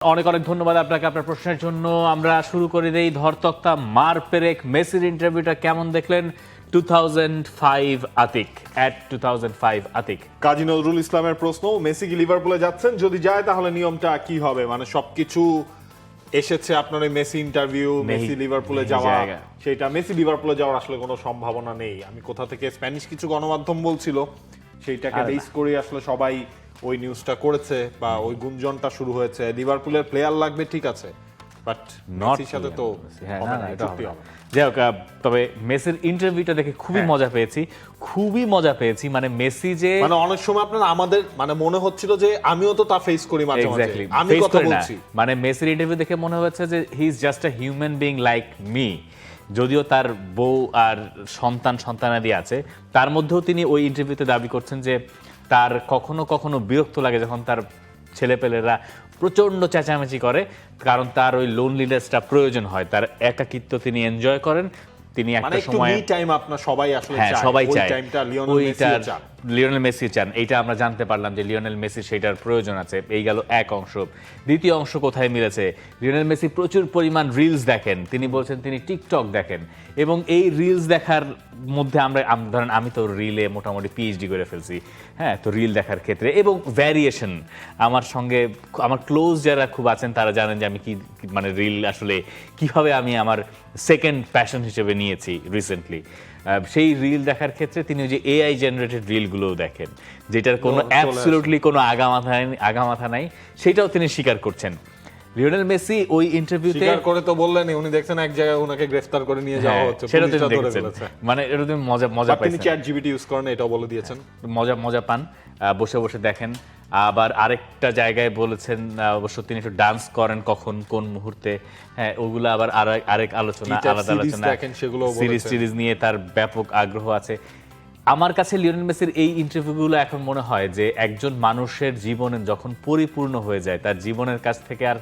অনেক অনেক ধন্যবাদ আপনাকে আপনার প্রশ্নের জন্য। আমরা শুরু করে দেই ধরতক্তা মার পেরেক মেসির ইন্টারভিউটা কেমন দেখলেন? 2005 আতিক at 2005 আতিক। কাজী নজরুল ইসলামের প্রশ্ন, মেসি কি লিভারপুলে যাচ্ছেন? যদি যায় তাহলে নিয়মটা কি হবে? মানে সবকিছু এসেছে আপনার ওই মেসি ইন্টারভিউ, মেসি লিভারপুলে যাওয়া, সেটা মেসি লিভারপুলে যাওয়ার আসলে কোনো সম্ভাবনা নেই। আমি কোথা থেকে স্প্যানিশ কিছু গণমাধ্যম বলছিল, সেইটাকে বেস করে আসলে সবাই ওই নিউজটা করেছে বা ওই গুঞ্জনটা শুরু হয়েছে। লিভারপুলের প্লেয়ার লাগবে ঠিক আছে, বাট মেসির সাথে তো হবে না, চুক্তি হবে না। যাই হোক, তবে মেসির ইন্টারভিউটা দেখে খুবই মজা পেয়েছি। মানে মেসি যে মানে অনেক সময় আপনার আমাদের মানে মনে হচ্ছিল যে আমিও তো তা ফেস করি মাঝে মাঝে, আমি কথা বলছি, মানে মেসির ইন্টারভিউ দেখে মনে হচ্ছে যে he is just a human being like me. যদিও তার বউ আর সন্তানাদি আছে, তার মধ্যেও তিনি ওই ইন্টারভিউতে দাবি করছেন যে তার কখনো কখনো বিরক্ত লাগে যখন তার ছেলেপেলেরা প্রচন্ড চেঁচামেচি করে, কারণ তার ওই লোনলিনেসটা প্রয়োজন হয়, তার একাকিত্ব তিনি এনজয় করেন। তিনি একটা সময় টাইম আপনার সবাই আসলে সবাই চায়, টাইমটা লিওনেল মেসি চান। এইটা আমরা জানতে পারলাম যে লিওনেল মেসি সেটার প্রয়োজন আছে। এই গেল এক অংশ। দ্বিতীয় অংশ কোথায় মিলেছে? লিওনেল মেসি প্রচুর পরিমাণ রিলস দেখেন। তিনি বলছেন তিনি টিকটক দেখেন, এবং এই রিলস দেখার মধ্যে ধরেন আমি তো রিলে মোটামুটি পিএইচডি করে ফেলছি, হ্যাঁ, তো রিল দেখার ক্ষেত্রে এবং ভ্যারিয়েশন, আমার সঙ্গে আমার ক্লোজ যারা খুব আছেন তারা জানেন যে আমি কি মানে রিল আসলে কিভাবে আমি আমার সেকেন্ড প্যাশন হিসেবে নিয়েছি রিসেন্টলি। সেই রিল দেখার ক্ষেত্রে তিনি ওই যে এআই জেনারেটেড রিলগুলোও দেখেন, যেটার কোনো অ্যাবসলিউটলি কোনো আগামাথা নাই, সেটাও তিনি স্বীকার করছেন। লিওনেল মেসি ওই ইন্টারভিউতে স্বীকার করে তো বললেন উনি দেখছেন এক জায়গায় ওনাকে গ্রেফতার করে নিয়ে যাওয়া হচ্ছে, সেটা তিনি দেখেছেন। মানে এটা তুমি মজা পাইছেন। তিনি চ্যাট জিপিটি ইউজ করেন, এটাও বলে দিয়েছেন, মজা পান, বসে বসে দেখেন। আবার আরেকটা জায়গায় বলেছেন অবশ্য তিনি একটু ডান্স করেন কখন কোন মুহূর্তে, হ্যাঁ, ওগুলো আবার আরেক আলোচনা, আলাদা আলোচনা, সিরিজ নিয়ে তার ব্যাপক আগ্রহ আছে। আমার কাছে লিওনেল মেসির এই ইন্টারভিউগুলো এখন মনে হয় যে একজন মানুষের জীবনে যখন পরিপূর্ণ হয়ে যায়, তার জীবনের কাছ থেকে আর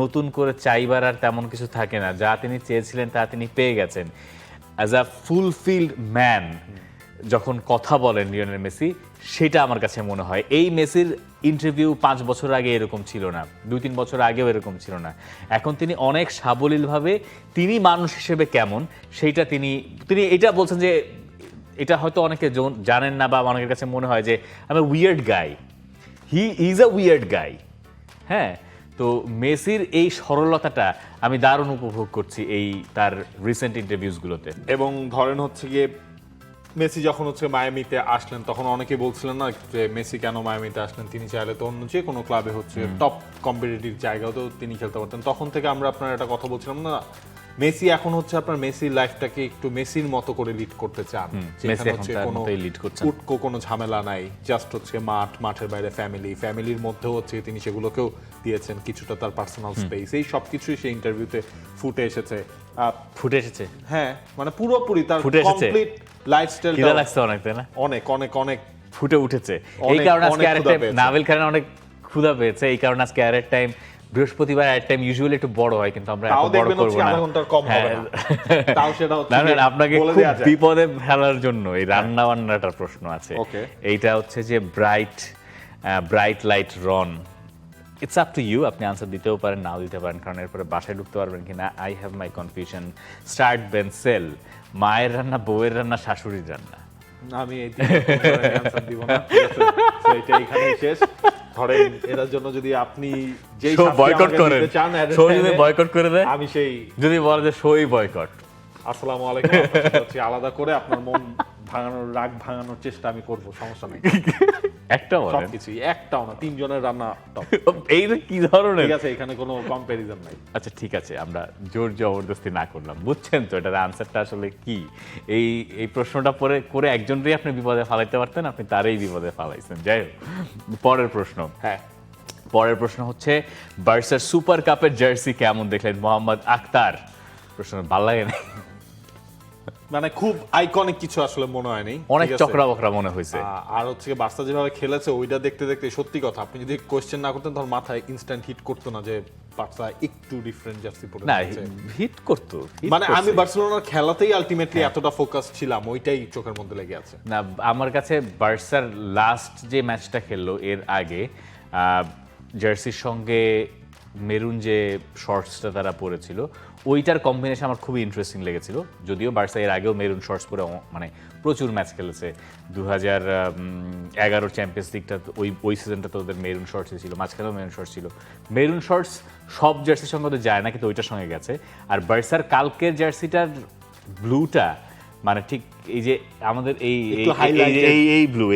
নতুন করে চাইবার আর তেমন কিছু থাকে না। যা তিনি চেয়েছিলেন তা তিনি পেয়ে গেছেন। অ্যাজ আ ফুলফিলড ম্যান যখন কথা বলেন লিওনেল মেসি, সেটা আমার কাছে মনে হয়। এই মেসির ইন্টারভিউ 5 বছর আগে এরকম ছিল না, 2-3 বছর আগেও এরকম ছিল না। এখন তিনি অনেক সাবলীলভাবে তিনি মানুষ হিসেবে কেমন সেইটা তিনি এটা বলছেন যে এটা হয়তো অনেকে জানেন না, বা অনেকের কাছে মনে হয় যে আমি weird guy, he is a weird guy. হ্যাঁ, তো মেসির এই সরলতাটা আমি দারুণ উপভোগ করছি এই তার রিসেন্ট ইন্টারভিউসগুলোতে। এবং ধরেন হচ্ছে গিয়ে মেসি যখন হচ্ছে মায়ামিতে আসলেন, তখন অনেকে বলছিলেন না যে মেসি কেন মায়ামিতে আসলেন, তিনি চাইলে তো অন্য যে কোনো ক্লাবে হচ্ছে টপ কম্পিটিটিভ জায়গাতেও তিনি খেলতে পারতেন। তখন থেকে আমরা আপনার একটা কথা বলছিলাম না, মেসি এখন হচ্ছে আপনার মেসির লাইফটাকে একটু মেসির মতো করে লিড করতে চান, যেখানে হচ্ছে কোনো ঝামেলা নাই, জাস্ট হচ্ছে মাঠের বাইরে ফ্যামিলির মধ্যেও হচ্ছে তিনি সেগুলোকেও দিয়েছেন কিছুটা তার পার্সোনাল স্পেস। এই সবকিছুই সেই ইন্টারভিউতে ফুটে এসেছে। হ্যাঁ, মানে পুরোপুরি তার কমপ্লিট লাইফস্টাইলটা লাগছে অনেক, তাই না? অনেক অনেক অনেক ফুটে উঠেছে। এই কারণে আজকে আরেকটা নাভিল খানের অনেক ক্ষুধা পেয়েছে। এই কারণে আজকে আরেক টাইম বৃহস্পতিবার এর টাইম ইউজুয়ালি একটু বড় হয়, কিন্তু আমরা এত বড় করব না, আধা ঘন্টার কম হবে না। তাও সেটা হচ্ছে না, আপনাকে খুব বিপদে ফেলার জন্য এই রান্না বান্নাটার প্রশ্ন আছে। এইটা হচ্ছে যে ব্রাইট লাইট রন, ইটস আপ টু ইউ, আপনি আনসার দিতেও পারেন, নাও দিতে পারেন, কারণ এরপরে বাসায় ঢুকতে পারবেন কিনা। I have my confusion. Start বেনসেল, মায়ের রান্না, বউয়ের রান্না, শাশুড়ির রান্না? আমি এই আনসার দিব না, সেইটা এখানেই শেষ। ধরেন এটার জন্য যদি আপনি যেই বয়কট করেন, শো যদি বয়কট করে দেয়, আমি সেই যদি বলে যে শোই বয়কট, আসসালামু আলাইকুম, আলাদা করে আপনার মন ভাঙানোর, রাগ ভাঙানোর চেষ্টা আমি করব, সমস্যা নেই। একটাও সবকিছুই একটাও না, 3 জনের রান্না টপ। এইটা কি ধরনের? ঠিক আছে, এখানে কোনো কম্পারিজন নাই। আচ্ছা ঠিক আছে, আমরা জোর জবরদস্তি না করলাম, বুঝছেন তো এটার আনসারটা আসলে কি। এই প্রশ্নটা করে একজনকেই আপনি বিপদে ফালাইতে পারতেন, আপনি তারই বিপদে ফালাইছেন। যাই হোক, পরের প্রশ্ন। হ্যাঁ, পরের প্রশ্ন হচ্ছে বার্সার সুপার কাপের জার্সি কেমন দেখলেন? মোহাম্মদ আক্তার। প্রশ্ন ভালো লাগে না, মানে খুব আইকনিক কিছু আসলে মনে হয়নি, অনেক চকরা বকরা মনে হয়েছে। আর হচ্ছে বার্সা যেভাবে খেলেছে ওইটা দেখতে দেখতে সত্যি কথা, আপনি যদি কোশ্চেন না করতেন তাহলে মাথায় ইনস্ট্যান্ট হিট করতো না যে বার্সা একটু ডিফারেন্ট জার্সি পরে না, হিট করতো। মানে আমি বার্সেলোনার খেলাতেই আলটিমেটলি এতটা ফোকাস ছিলাম, ওইটাই চোখের মধ্যে লেগে আছে। না, আমার কাছে বার্সার লাস্ট যে ম্যাচটা খেললো এর আগে জার্সির সঙ্গে মেরুন যে শর্টসটা তারা পরেছিল ওইটার কম্বিনেশন আমার খুবই ইন্টারেস্টিং লেগেছিল। যদিও বার্সা এর আগেও মেরুন শর্টস পরে মানে প্রচুর ম্যাচ খেলেছে। 2011 চ্যাম্পিয়ন্স লিগটা ওই সিজনটা তো ওদের মেরুন শর্টসই ছিল, মাঝখানেও মেরুন শর্টস ছিল। মেরুন শর্টস সব জার্সির সঙ্গে তো যায় না, কিন্তু ওইটার সঙ্গে গেছে। আর বার্সার কালকের জার্সিটার ব্লুটা মানে ঠিক এই যে আমাদের এই ব্লু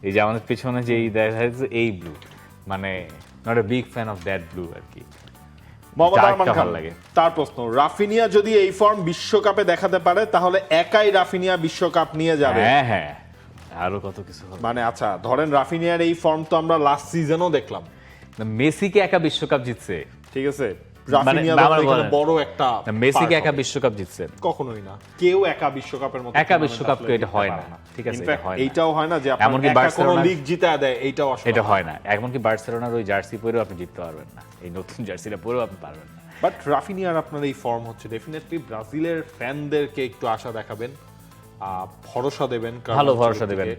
এই যে আমাদের পেছনে যে দেখা যাচ্ছে এই ব্লু, মানে not a big fan of that blue আর কি। মোহাম্মদ আরমান খান তার প্রশ্ন, রাফিনিয়া যদি এই ফর্ম বিশ্বকাপে দেখাতে পারে তাহলে একাই রাফিনিয়া বিশ্বকাপ নিয়ে যাবে? হ্যাঁ হ্যাঁ, আরো কত কিছু হবে। মানে আচ্ছা ধরেন রাফিনিয়ার এই ফর্ম তো আমরা লাস্ট সিজনও দেখলাম, মেসিকে একা বিশ্বকাপ জিতছে, ঠিক আছে, রাফিনিয়া এখানে বড় একটা মেসিকে একা বিশ্বকাপ জিতছে কখনোই না, কেউ একা বিশ্বকাপের মতো একা বিশ্বকাপ এটা হয় না, ঠিক আছে, এটা হয় না। এইটাও হয় না যে আপনি একা কোনো লিগ জিতে দেয়, এইটাও আসলে এটা হয় না। এমনকি বার্সেলোনার ওই জার্সি পরেও আপনি জিততে পারবেন না, এই নতুন জার্সিটা পরেও আপনি পারবেন না। বাট রাফিনিয়ার আপনার এই ফর্ম হচ্ছে ডেফিনেটলি ব্রাজিলের ফ্যানদেরকে একটু আশা দেখাবেন, ভরসা দেবেন, ভালো ভরসা দেবেন।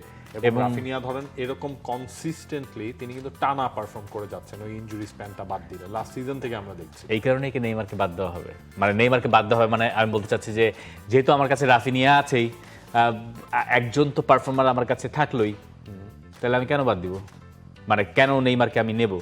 এবং রাফিনিয়া ধরেন এরকম কনসিস্টেন্টলি তিনি কিন্তু টানা পারফর্ম করে যাচ্ছেন ওই ইনজুরি স্প্যানটা বাদ দিলে, লাস্ট সিজন থেকে আমরা দেখছি। এই কারণেই কি নেইমারকে বাদ দেওয়া হবে, মানে নেইমারকে বাদ দেওয়া হবে মানে আমি বলতে চাচ্ছি যে যেহেতু আমার কাছে রাফিনিয়া আছেই, একজন তো পারফর্মার আমার কাছে থাকলোই, তাহলে আমি কেন বাদ দিব, মানে কেন নেইমারকে আমি নেব?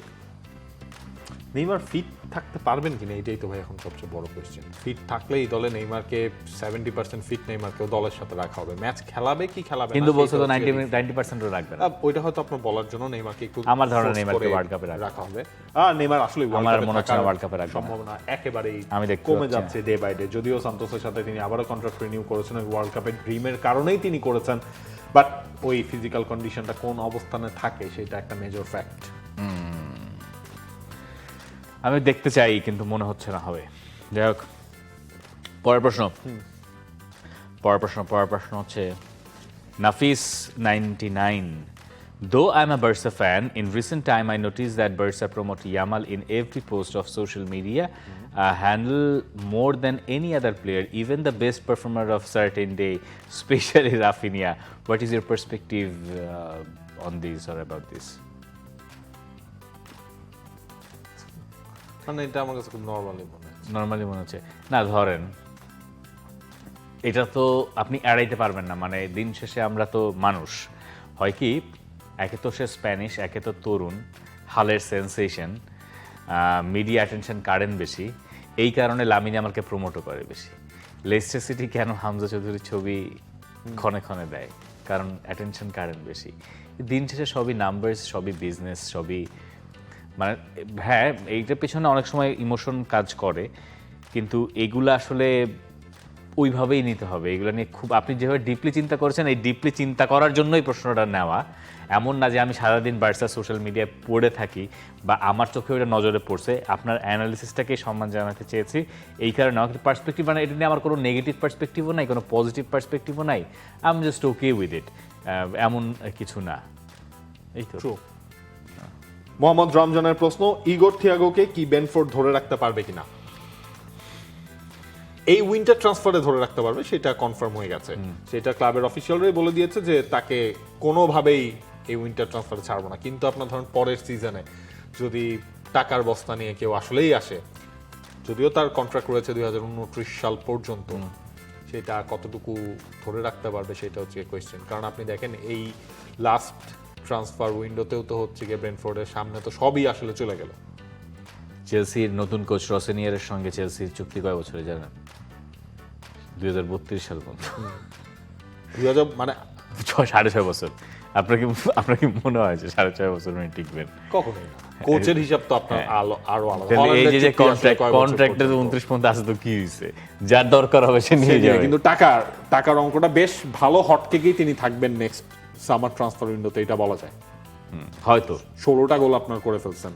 নেইমার ফিট থাকতে পারবেন কিনা এটাই তো ভাই এখন সবচেয়ে বড় কোশ্চেন। ফিট থাকলেই দলে নেইমারকে 70% ফিট নেইমারকেও দলের সাথে রাখা হবে, ম্যাচ খেলাবে কি খেলাবে না কিন্তু বলছো তো 90% রাখবে না। ওইটা হয়তো আপনার বলার জন্য নেইমারকে একটু আমার ধারণা নেইমারকে ওয়ার্ল্ড কাপে রাখা হবে। নেইমার আসলে আমার মনে হচ্ছে ওয়ার্ল্ড কাপে রাখবে সম্ভাবনা একেবারেই কমে যাচ্ছে ডে বাই ডে। যদিও সান্তোসের সাথে তিনি আবারও কন্ট্রাক্ট রিনিউ করেছেন, ওয়ার্ল্ড কাপের ড্রিমের কারণেই তিনি করেছেন, বাট ওই ফিজিক্যাল কন্ডিশনটা কোন অবস্থানে থাকে সেটা একটা মেজর ফ্যাক্ট। আমি দেখতে চাই কিন্তু মনে হচ্ছে না হবে। যাই হোক, পরের প্রশ্ন হচ্ছে নাফিস 99, though I'm a Barca fan, in recent time I noticed that Barca promote Yamal in every post of social media, handle more than any other player, even the best performer of certain day, especially Rafinha. What is your perspective on this or about this? মানে এটা আমার কাছে খুব normally মনে হচ্ছে না। ধরেন এটা তো আপনি এড়াইতে পারবেন না, মানে দিন শেষে আমরা তো মানুষ। হয় কি, একে তো সে স্প্যানিশ, একে তো তরুণ, হালের সেন্সেশন, মিডিয়া অ্যাটেনশন কারেন বেশি, এই কারণে লামিন আমাকে প্রমোটও করে বেশি। লেস্টার সিটি কেন হামজা চৌধুরীর ছবি ক্ষণে ক্ষণে দেয়, কারণ অ্যাটেনশন কারেন বেশি। দিন শেষে সবই নাম্বারস, সবই বিজনেস, সবই মানে হ্যাঁ এইটার পেছনে অনেক সময় ইমোশন কাজ করে, কিন্তু এগুলো আসলে ওইভাবেই নিতে হবে। এগুলো নিয়ে খুব আপনি যেভাবে ডিপলি চিন্তা করেছেন, এই ডিপলি চিন্তা করার জন্যই প্রশ্নটা নেওয়া। এমন না যে আমি সারাদিন বার্সা সোশ্যাল মিডিয়ায় পড়ে থাকি বা আমার চোখে ওইটা নজরে পড়ছে। আপনার অ্যানালিসিসটাকে সম্মান জানাতে চেয়েছি এই কারণে। আমার পার্সপেক্টিভ মানে এটা নিয়ে আমার কোনো নেগেটিভ পার্সপেক্টিভও নাই, কোনো পজিটিভ পার্সপেক্টিভও নাই। I am just okay with it, এমন কিছু না। এই তো মোহাম্মদ রমজানের প্রশ্ন, ইগোর থিয়াগোকে কি বেনফোর্ড ধরে রাখতে পারবে কিনা? এই উইন্টার ট্রান্সফারে ধরে রাখতে পারবে, সেটা কনফার্ম হয়ে গেছে। সেটা ক্লাবের অফিসিয়ালরাই বলে দিয়েছে যে তাকে কোনোভাবেই এই উইন্টার ট্রান্সফারে ছাড়বো না। কিন্তু আপনার ধরেন পরের সিজনে যদি টাকার বস্তা নিয়ে কেউ আসলেই আসে, যদিও তার কন্ট্রাক্ট রয়েছে 2029 সাল পর্যন্ত, সেটা কতটুকু ধরে রাখতে পারবে সেটা হচ্ছে কোয়েশ্চেন। কারণ আপনি দেখেন এই লাস্ট ট্রান্সফার উইন্ডোতেও তো হচ্ছে গিয়ে ব্রেন্টফোর্ডের সামনে তো সবই আসলে চলে গেল। চেলসির নতুন কোচ রসেনিয়ারের সঙ্গে চেলসির চুক্তি কয় বছরে জানেন? 2032 সাল পর্যন্ত, মানে 6.5 বছর। আপনার কি মনে হয় যে 6.5 বছর উনি টিকবেন? কখনোই না। কোচের হিসাব তো আপনার আরো আলাদা। এই যে কন্ট্রাক্টের 29 পর্যন্ত আছে, তো কি হয়েছে? যার দরকার হবে সে নিয়ে যাবে। কিন্তু টাকার অঙ্কটা বেশ ভালো হটকেকেই তিনি থাকবেন নেক্সট সামার ট্রান্সফার উইন্ডোতে, এটা বলা যায়। হয়তো 16টা গোল আপনার করে ফেলছেন,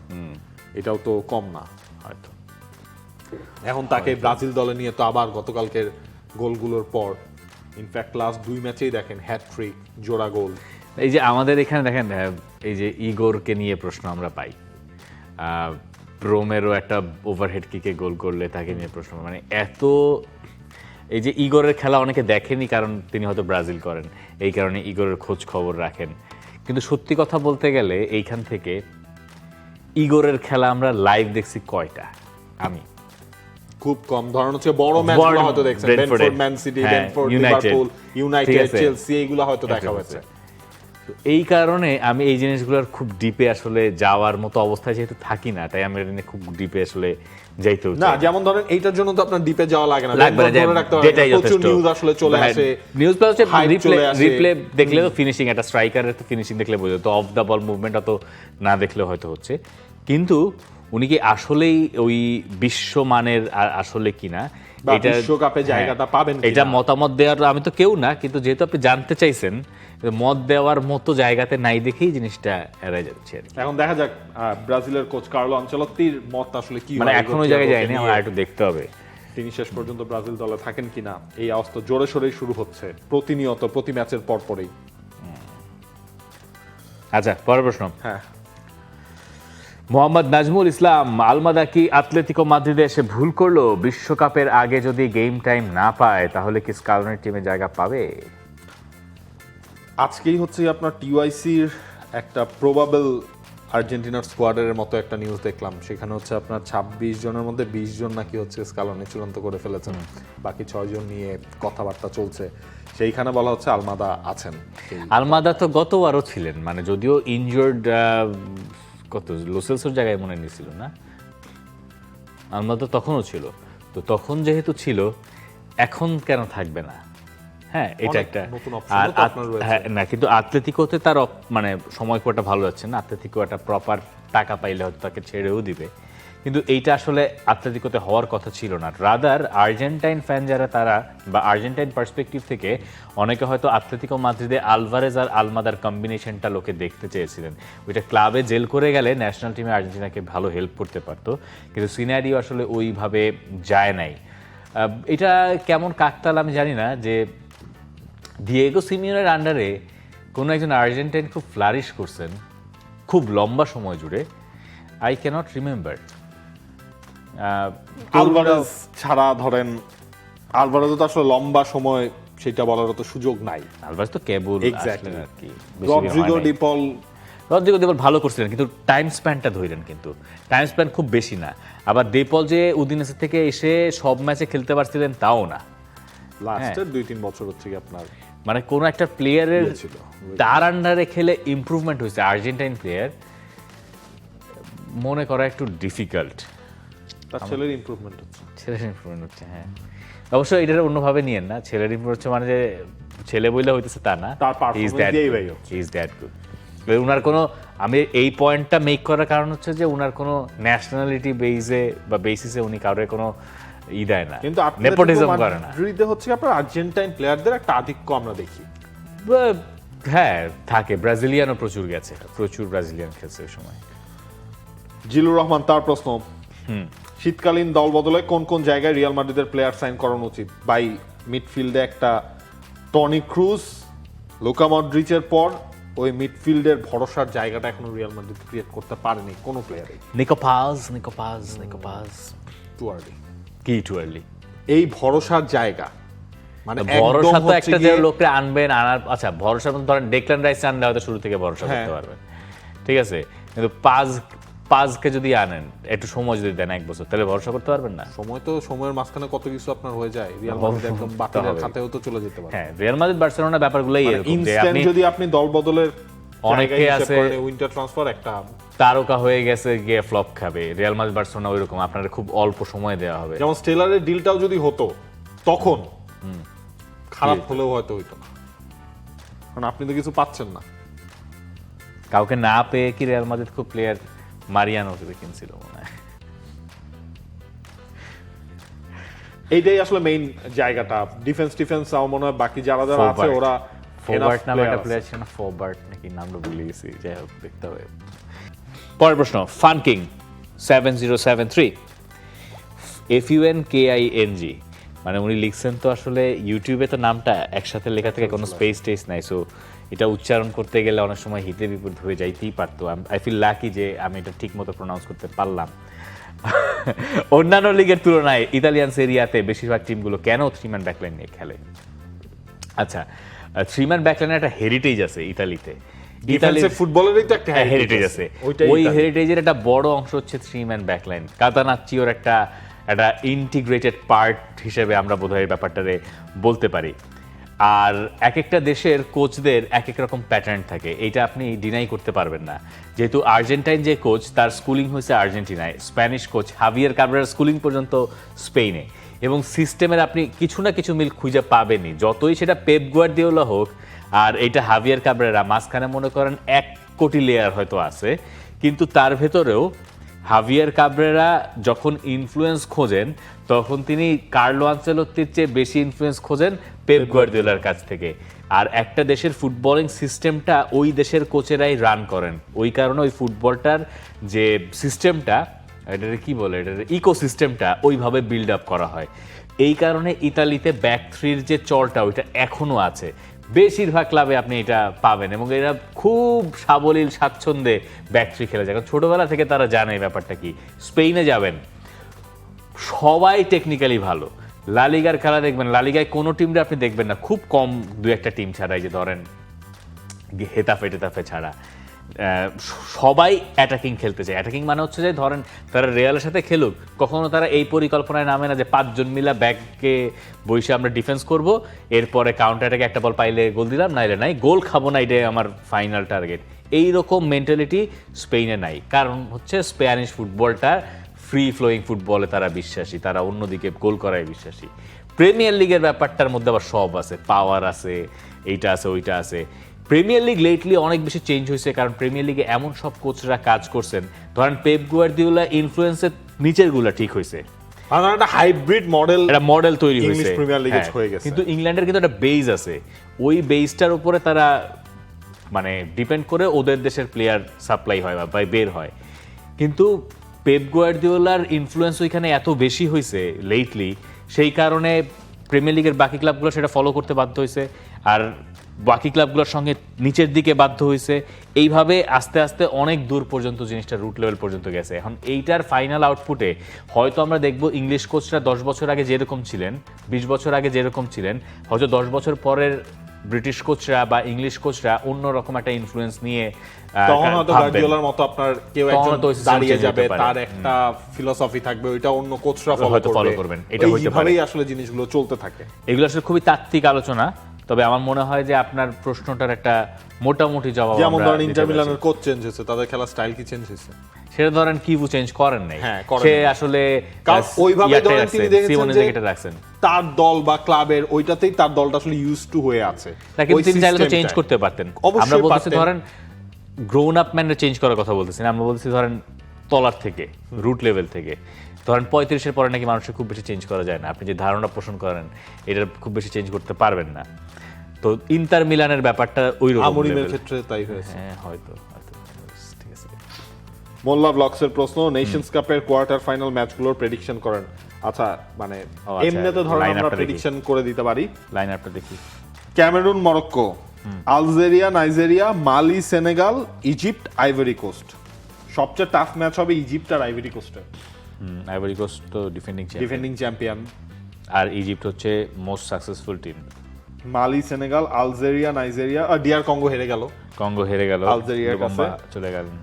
এটাও তো কম না হয়তো। এখন তাকে ব্রাজিল দলে নিয়ে তো আবার গতকালকের গোলগুলোর পর ইনফ্যাক্ট লাস্ট 2 ম্যাচেই দেখেন হ্যাটট্রিক, জোড়া গোল। এই যে আমাদের এখানে দেখেন, এই যে ইগোরকে নিয়ে প্রশ্ন আমরা পাই, রোমেরও একটা ওভারহেড কিকে গোল করলে তাকে নিয়ে প্রশ্ন, মানে এত এই যে ইগোরের খেলা অনেকে দেখেনি, কারণ তিনি হয়তো ব্রাজিল করেন, এই কারণে ইগোরের খোঁজ খবর রাখেন। কিন্তু সত্যি কথা বলতে গেলে এইখান থেকে ইগোরের খেলা আমরা লাইভ দেখছি কয়টা? আমি খুব কম। ধরেন হচ্ছে বড় ম্যাচগুলো হয়তো দেখছেন, Brentford, man city, Brentford, Liverpool, United, Chelsea, এইগুলো হয়তো দেখা হয়েছে। এই কারণে আমি এই জিনিসগুলোর খুব ডিপে আসলে যাওয়ার মতো অবস্থায় যেহেতু থাকি না, তাই আমি এটা নিয়ে খুব ডিপে আসলে যাইতেও না। যেমন ধরেন এইটার জন্য তো আপনার ডিপে যাওয়া লাগে না, লাগবে না, প্রচুর নিউজ আসলে চলে আসে, নিউজ প্লাস রিপ্লে দেখলে তো ফিনিশিং, একটা স্ট্রাইকারের তো ফিনিশিং দেখলে বোঝা, তো অফ দ্য বল মুভমেন্ট অত না দেখলে হয়তো হচ্ছে। কিন্তু উনি কি আসলেই ওই বিশ্বমানের আসলে কিনা, এটা বিশ্বকাপে জায়গাটা পাবেন কিনা, এটা মতামত দেওয়ার আমি তো কেউ না, কিন্তু যেহেতু আপনি জানতে চাইছেন, মত দেওয়ার মতো জায়গাতে নাই দেখেই জিনিসটা এড়াই যাচ্ছে। এখন দেখা যাক ব্রাজিলের কোচ কার্লো আনচেলত্তির মত আসলে কি, মানে এখনো জায়গায় যায়নি, আমার একটু দেখতে হবে তিনি শেষ পর্যন্ত ব্রাজিল দলে থাকেন কিনা। এই আওয়াজ তো জোরে সোরেই শুরু হচ্ছে প্রতিনিয়ত, প্রতি ম্যাচের পর পরেই। আচ্ছা, পরের প্রশ্ন। হ্যাঁ, মোহাম্মদ নাজমুল ইসলাম, আলমাদা কি আতলেতিকো মাদ্রিদে এসে ভুল করলো? বিশ্বকাপের আগে যদি গেম টাইম না পায় তাহলে কি স্কালোনির টিমে জায়গা পাবে? আজকেই হচ্ছে আপনার টিওয়াইসির একটা প্রবাবল আর্জেন্টিনার স্কোয়াডের মতো একটা নিউজ দেখলাম। সেখানে হচ্ছে আপনার 26 জনের মধ্যে 20 জন নাকি হচ্ছে স্কালোনি চূড়ান্ত করে ফেলেছেন, বাকি 6 জন নিয়ে কথাবার্তা চলছে। সেইখানে বলা হচ্ছে আলমাদা আছেন। আলমাদা তো গতবারও ছিলেন, মানে যদিও ইনজুর্ড, কত লোসেলসের জায়গায় মনে নিয়েছিল না, আলমাদা তখনও ছিল। তো তখন যেহেতু ছিল, এখন কেন থাকবে না? হ্যাঁ, এটা একটা না, কিন্তু আতলেতিকোতে তার মানে সময় কোটা ভালো যাচ্ছে না। আতলেতিকো একটা প্রপার টাকা পাইলে হয়তো তাকে ছেড়েও দিবে, কিন্তু এইটা আসলে আতলেতিকোতে হওয়ার কথা ছিল না। রাদার আর্জেন্টাইন ফ্যান যারা, তারা বা আর্জেন্টাইন পার্সপেক্টিভ থেকে অনেকে হয়তো আতলেতিকো মাদ্রিদে আলভারেজ আর আলমাদার কম্বিনেশনটা লোকে দেখতে চেয়েছিলেন। ওইটা ক্লাবে জেল করে গেলে ন্যাশনাল টিমে আর্জেন্টিনাকে ভালো হেল্প করতে পারতো, কিন্তু সিনারিও আসলে ওইভাবে যায় নাই। এটা কেমন কাকতাল আমি জানি না, যে দিয়েগো সিমিওনের আন্ডারে কোনো একজন আর্জেন্টাইন খুব ফ্লারিশ করছেন খুব লম্বা সময় জুড়ে। I cannot remember. আলভারেজ ছাড়া ধরেন, আলভারেজ তো আসলে লম্বা সময় সেটা বলার তো সুযোগ নাই। আলভারেজ তো কেবল এক্স্যাক্টলি আর কি। রদ্রিগো ডিপল ভালো করছিলেন, কিন্তু টাইম স্প্যানটা ধরেন, কিন্তু টাইম স্প্যান খুব বেশি না। আবার ডিপল যে উদিনেসে থেকে এসে সব ম্যাচে খেলতে পারছিলেন তাও না। লাস্টের 2-3 বছর হচ্ছে কি আপনার, মানে কোন একটা প্লেয়ারের তার আন্ডারে খেলে ইমপ্রুভমেন্ট হয়েছে আর্জেন্টাইন প্লেয়ার মনে করা একটু ডিফিকাল্ট। তার ছেলের ইমপ্রুভমেন্ট হচ্ছে, হ্যাঁ অবশ্যই এটা অন্যভাবে নিয়েন না, ছেলের ইমপ্রুভ হচ্ছে মানে যে ছেলে বইলে হইতেছে তা না, ইজ দ্যাট গুড। উনার কোনো, আমি এই পয়েন্টটা মেক করার কারণ হচ্ছে যে উনার কোনো ন্যাশনালিটি বেসে বা বেসিসে উনি কারোর কোনো ই দেয় না, কিন্তু নেপোটিজম করে না। মাদ্রিদে হচ্ছে আপনার আর্জেন্টাইন প্লেয়ারদের একটা আধিক্য আমরা দেখি। হ্যাঁ থাকে, ব্রাজিলিয়ানও প্রচুর গেছে, প্রচুর ব্রাজিলিয়ান খেলছে ওই সময়। জিলুর রহমান তার প্রশ্ন, শীতকালীন দল বদলে কোন কোন জায়গায় রিয়াল মাদ্রিদের প্লেয়ার সাইন করানো উচিত? বাই মিডফিল্ডে একটা টনি ক্রুজ, লুকা মডরিচের পর ওই মিডফিল্ডের ভরসার জায়গাটা এখনো রিয়াল মাদ্রিদ ক্রিয়েট করতে পারেনি কোনো প্লেয়ারই। নিকো পাজ টু আর্লি। কি টু আর্লি? এই ভরসার জায়গা মানে ভরসা তো একটা যে লোককে আনবেন, আনার আচ্ছা ভরসা ধরেন ডেকলান রাইস আনলে হয়তো শুরু থেকে ভরসা করতে পারবেন, ঠিক আছে, কিন্তু পাজকে যদি আনেন একটু সময় যদি দেন 1 বছর, তাহলে ভরসা করতে পারবেন না। সময় তো, সময়ের মাঝখানে কত কিছু আপনার হয়ে যায়, রিয়াল মাদ্রিদ একদম বাতিলের খাতেও তো চলে যেতে পারে। হ্যাঁ, রিয়াল মাদ্রিদ বার্সেলোনা ব্যাপারগুলোই এরকম যে আপনি যদি আপনি দল বদলের অনেকে আছে উইন্টার ট্রান্সফার একটা তারকা হয়ে গেছে গিয়ে ফ্লপ খাবে, রিয়াল মাদ্রিদ বার্সেলোনা ওইরকম আপনার খুব অল্প সময় দেওয়া হবে। যেমন স্টেলারের ডিলটাও যদি হতো তখন খারাপ হলেও হয়তো হইতো না, কারণ আপনি তো কিছু পাচ্ছেন না। কাউকে না পেয়ে কি রিয়াল মাদ্রিদ খুব প্লেয়ার মারিয়ানো কিনছিল মনে হয়। এইটাই আসলে মেইন জায়গাটা, ডিফেন্স আমার মনে হয় বাকি যারা যারা আছে ওরা ফরওয়ার্ড নামে একটা প্লেয়ার ছিল না, ফরওয়ার্ড নাকি নামটা ভুলে গেছি, যাই হোক দেখতে হবে। পরের প্রশ্ন, ফানকিং 7073 FUNKING, মানে উনি লিখছেন তো আসলে ইউটিউবে তো নামটা একসাথে লেখা থেকে কোনো স্পেস টেস নাই, সো এটা উচ্চারণ করতে গেলে অনেক সময় হিতে বিপরীত হয়ে যাইতেই পারতো। আই ফিল লাকি যে আমি এটা ঠিক মতো প্রোনাউন্স করতে পারলাম। অন্যান্য লিগের তুলনায় ইতালিয়ান সেরিয়াতে বেশিরভাগ টিমগুলো কেন 3-ম্যান ব্যাকলাইন নিয়ে খেলে? আচ্ছা, 3-ম্যান ব্যাকলাইনের একটা হেরিটেজ আছে ইতালিতে, ডিফেন্সিভ ফুটবলেরই তো একটা হেরিটেজ আছে, ওই হেরিটেজের একটা বড় অংশ হচ্ছে 3-man ব্যাকলাইন। কাতানাচ্চিওর একটা ইন্টিগ্রেটেড পার্ট হিসেবে আমরা বোধহয় এই ব্যাপারটারে বলতে পারি। আর এক একটা দেশের কোচদের এক এক রকম প্যাটার্ন থাকে, এইটা আপনি ডিনাই করতে পারবেন না। যেহেতু আর্জেন্টাইন যে কোচ, তার স্কুলিং হয়েছে আর্জেন্টিনায়, স্প্যানিশ কোচ হাভিয়ার কাবরেরার স্কুলিং পর্যন্ত স্পেনে, এবং সিস্টেমের আপনি কিছু না কিছু মিল খুঁজে পাবেনই, যতই সেটা পেপ গুয়ার্দিওলা হোক আর এইটা হাভিয়ার কাবরেরা, মাঝখানে মনে করেন 1 কোটি লেয়ার হয়তো আছে, কিন্তু তার ভেতরেও হাভিয়ার কাবরেরা যখন ইনফ্লুয়েন্স খোঁজেন তখন তিনি কার্লো আনচেলত্তির চেয়ে বেশি ইনফ্লুয়েন্স খোঁজেন পেপ গুয়ার্দিওলার কাছ থেকে। আর একটা দেশের ফুটবলিং সিস্টেমটা ওই দেশের কোচেরাই রান করেন, ওই কারণে ওই ফুটবলটার যে সিস্টেমটা, এটার কি বলে, এটার ইকোসিস্টেমটা ওইভাবে বিল্ড আপ করা হয়। এই কারণে ইতালিতে ব্যাক থ্রির যে চলটা ওইটা এখনো আছে, বেশিরভাগ ক্লাবে আপনি এটা পাবেন, এবং এরা খুব সাবলীল স্বাচ্ছন্দ্যে ব্যাক থ্রি খেলে যায়, কারণ ছোটবেলা থেকে তারা জানে এই ব্যাপারটা কি। স্পেনে যাবেন, সবাই টেকনিক্যালি ভালো। লালিগার খেলা দেখবেন, লালিগায় কোনো টিমটা আপনি দেখবেন না, খুব কম 2-1টা টিম ছাড়াই, যে ধরেন হেতাফে ছাড়া সবাই অ্যাটাকিং খেলতে চায়। অ্যাটাকিং মানে হচ্ছে যে ধরেন তারা রিয়ালের সাথে খেলুক, কখনো তারা এই পরিকল্পনায় নামে না যে 5 জন মিলা ব্যাককে বসে আমরা ডিফেন্স করব, এরপরে কাউন্টার অ্যাটাকে একটা বল পাইলে গোল দিলাম, নাইলে নাই, গোল খাবো না, এটাই আমার ফাইনাল টার্গেট। এইরকম মেন্টালিটি স্পেনে নাই, কারণ হচ্ছে স্প্যানিশ ফুটবলটা ফ্রি ফ্লোয়িং ফুটবলে তারা বিশ্বাসী, তারা অন্যদিকে গোল করায় বিশ্বাসী। প্রিমিয়ার লিগের ব্যাপারটার মধ্যে আবার সব আছে, পাওয়ার আছে, এইটা আছে, ওইটা আছে। প্রিমিয়ার লিগ লেটলি অনেক বেশি চেঞ্জ হয়েছে, কারণ প্রিমিয়ার লিগে এমন সব কোচরা কাজ করছেন, ধরেন পেপ গুয়ার্দিওলা ইনফ্লুয়েন্সের নিচের গুলা ঠিক হয়েছে, একটা হাইব্রিড মডেল, একটা মডেল তৈরি ইংলিশ হয়েছে প্রিমিয়ার লিগে হ্যাঁ, হয়ে গেছে। কিন্তু ইংল্যান্ডের কিন্তু একটা বেস আছে, ওই বেসটার উপরে তারা মানে ডিপেন্ড করে ওদের দেশের প্লেয়ার সাপ্লাই হয় বা বের হয়। কিন্তু পেপ গুয়ার্দিওলার ইনফ্লুয়েন্স ওইখানে এত বেশি হয়েছে লেটলি, সেই কারণে প্রিমিয়ার লিগের বাকি ক্লাবগুলো সেটা ফলো করতে বাধ্য হয়েছে, আর বাকি ক্লাবগুলোর সঙ্গে নিচের দিকে বাধ্য হয়েছে। এইভাবে আস্তে আস্তে অনেক দূর পর্যন্ত জিনিসটা রুট লেভেল পর্যন্ত গেছে। এখন এইটার ফাইনাল আউটপুটে হয়তো আমরা দেখব ইংলিশ কোচরা 10 বছর আগে যেরকম ছিলেন, 20 বছর আগে যেরকম ছিলেন, হয়তো 10 বছর পরের ব্রিটিশ কোচরা বা ইংলিশ কোচরা অন্যরকম একটা ইনফ্লুয়েন্স নিয়ে তখন হয়তো গার্দিওলার মতো আপনার কেউ একজন দাঁড়িয়ে যাবে, তার একটা ফিলোসফি থাকবে, ওইটা অন্য কোচরা ফলো করবেন। এটা হইতে পারে, এইভাবেই আসলে জিনিসগুলো চলতে থাকে। এগুলো আসলে খুবই তাত্ত্বিক আলোচনা, তবে আমার মনে হয় যে আপনার প্রশ্নটার একটা মোটামুটি জবাব আমরা যেমন ধরেন ইন্টার মিলানের কোচ চেঞ্জ হয়েছে, তাদের খেলার স্টাইল কি চেঞ্জ হয়েছে? সেটা ধরেন কিভু চেঞ্জ করেন নাই, হ্যাঁ, সে আসলে ওইভাবে ধরেন তিনি দেখেছেন যে রাখছেন তার দল বা ক্লাবের ওইটাতেই তার দলটা আসলে ইউজ টু হয়ে আছে, কিন্তু তিনি চাইলে তো চেঞ্জ করতে পারতেন। আমরা বলতেছি ধরেন গ্রোন আপ ম্যানরা চেঞ্জ করার কথা বলতেছি না, আমরা বলতেছি ধরেন তলার থেকে, রুট লেভেল থেকে। ধরেন 35-এর পরে নাকি মানুষের খুব বেশি চেঞ্জ করা যায় না, আপনি যে ধারণা পোষণ করেন এটা খুব বেশি চেঞ্জ করতে পারবেন না। তো ইন্টার মিলানের ব্যাপারটা ওই রকম, আমরিমের ক্ষেত্রে তাই হয়েছে। হ্যাঁ, হয়তো ঠিক আছে। মোল্লা ব্লগসের প্রশ্ন, নেশনস কাপের কোয়ার্টার ফাইনাল ম্যাচগুলোর প্রেডিকশন করেন। আচ্ছা, মানে এমনিতে ধরেন আমরা প্রেডিকশন করে দিতে পারি। লাইন আপটা দেখি। Cameroon, Morocco, Algeria, Nigeria, Mali, Senegal, Egypt, Ivory Coast. সবচেয়ে টাফ ম্যাচ হবে ইজিপ্ট আর আইভরি কোস্টের। আইভরি কোস্ট তো ডিফেন্ডিং চ্যাম্পিয়ন, আর ইজিপ্ট হচ্ছে most successful team. Mali, Senegal, Algeria, Nigeria, DR Congo হেরে গেল, আলজেরিয়ার কাছে চলে গেলেন।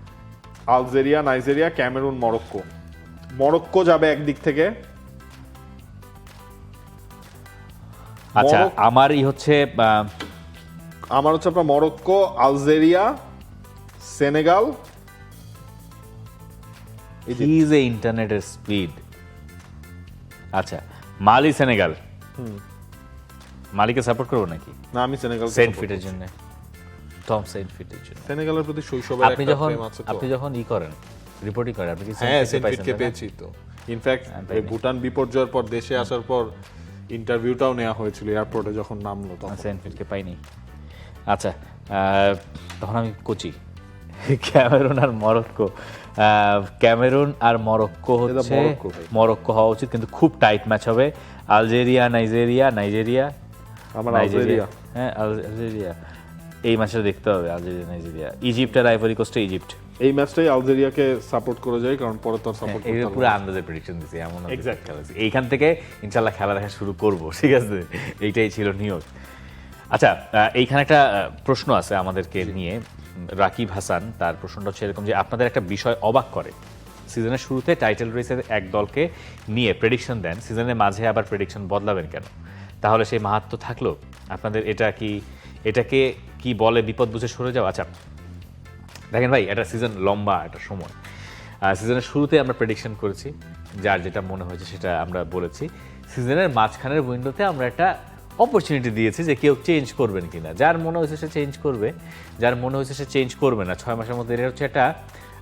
Algeria, Nigeria, Cameroon, Morocco. Morocco যাবে একদিক থেকে। আচ্ছা, আমার হচ্ছে আপনার মরক্কো, আলজেরিয়া, সেনেগাল। ইন্টারনেটের স্পিড। আচ্ছা, মালি, সেনেগাল। মালিকে সাপোর্ট করবো নাকি? না, আমি সেনেগাল সেন্ট ফিটের জন্য, টম সেন্ট ফিটের জন্য। সেনেগালের প্রতি শৈশবের একটা প্রেম আছে তো। আপনি যখন করেন, রিপোর্টই করেন, আপনি কি সেন্ট ফিটকে পেয়েছি তো। ইনফ্যাক্ট এই ভুটান বিপর্যয়ের পর দেশে আসার পর ইন্টারভিউটাও নেওয়া হয়েছিল এয়ারপোর্টে যখন নামলো, তখন সেন্ট ফিটকে পাইনি। আচ্ছা, তখন আমি কোচি। ক্যামেরুন আর মরক্কো, ক্যামেরুন আর মরক্কো হচ্ছে মরক্কো হওয়া উচিত, কিন্তু খুব টাইট ম্যাচ হবে। আলজেরিয়া, নাইজেরিয়া, হ্যাঁ আলজেরিয়া, এই ম্যাচটা দেখতে হবে। আলজেরিয়া, নাইজেরিয়া, ইজিপ্ট আর আইভরি কোস্টে ইজিপ্ট। এই ম্যাচটাই আলজেরিয়াকে সাপোর্ট করে যায়, কারণ পরে তো সাপোর্ট করতে হবে। পুরো আন্দাজে প্রেডিকশন দিছি, এমন এক্সাক্ট খেলা দিছি। এইখান থেকে ইনশাআল্লাহ খেলা দেখা শুরু করব, ঠিক আছে? এইটাই ছিল নিয়ত। আচ্ছা, এইখানে একটা প্রশ্ন আছে আমাদেরকে নিয়ে। রাকিব হাসান, তার প্রশ্নটা হচ্ছে এরকম যে আপনাদের একটা বিষয় অবাক করে, সিজনের শুরুতে টাইটেল রেসের এক দলকে নিয়ে প্রেডিকশন দেন, সিজনের মাঝে আবার প্রেডিকশন বদলাবেন কেন? তাহলে সেই মাহাত্ম্য থাকলো আপনাদের? এটাকে কি বলে বিপদ বুঝে সরে যাওয়া? আচ্ছা দেখেন ভাই, এটা সিজন লম্বা একটা সময়। সিজনের শুরুতে আমরা প্রেডিকশন করেছি, যার যেটা মনে হয়েছে সেটা আমরা বলেছি। সিজনের মাঝখানের উইন্ডোতে আমরা একটা অপরচুনিটি দিয়েছি যে কেউ চেঞ্জ করবেন কিনা, যার মনে হয়েছে সে চেঞ্জ করবে, যার মনে হয়েছে সে চেঞ্জ করবে না 6 মাসের মধ্যে। এটা হচ্ছে একটা,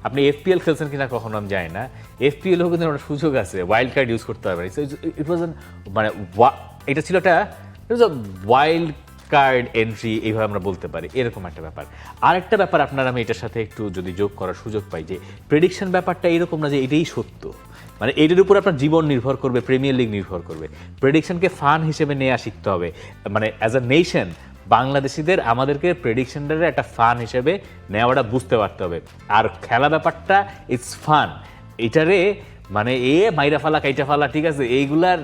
আপনি এফপিএল খেলছেন কিনা কখনো আমি জানি না, এফপিএলও কিন্তু একটা সুযোগ আছে, ওয়াইল্ড কার্ড ইউজ করতে পারবেন। ইট ওয়াজ মানে এটা ছিল একটা ওয়াইল্ড কার্ড এন্ট্রি, এইভাবে আমরা বলতে পারি, এরকম একটা ব্যাপার। আরেকটা ব্যাপার আপনার আমি এটার সাথে একটু যদি যোগ করার সুযোগ পাই, যে প্রেডিকশন ব্যাপারটা এরকম না যে এটাই সত্য, মানে এটার উপর আপনার জীবন নির্ভর করবে, প্রিমিয়ার লিগ নির্ভর করবে। প্রেডিকশনকে ফান হিসেবে নেওয়া শিখতে হবে, মানে অ্যাজ আ নেশন বাংলাদেশিদের আমাদেরকে প্রেডিকশনটারে একটা ফান হিসেবে নেওয়াটা বুঝতে পারতে হবে। আর খেলা ব্যাপারটা ইটস ফান, এটারে মানে মাইরা ফালা কাইটা ফালা, ঠিক আছে, এইগুলার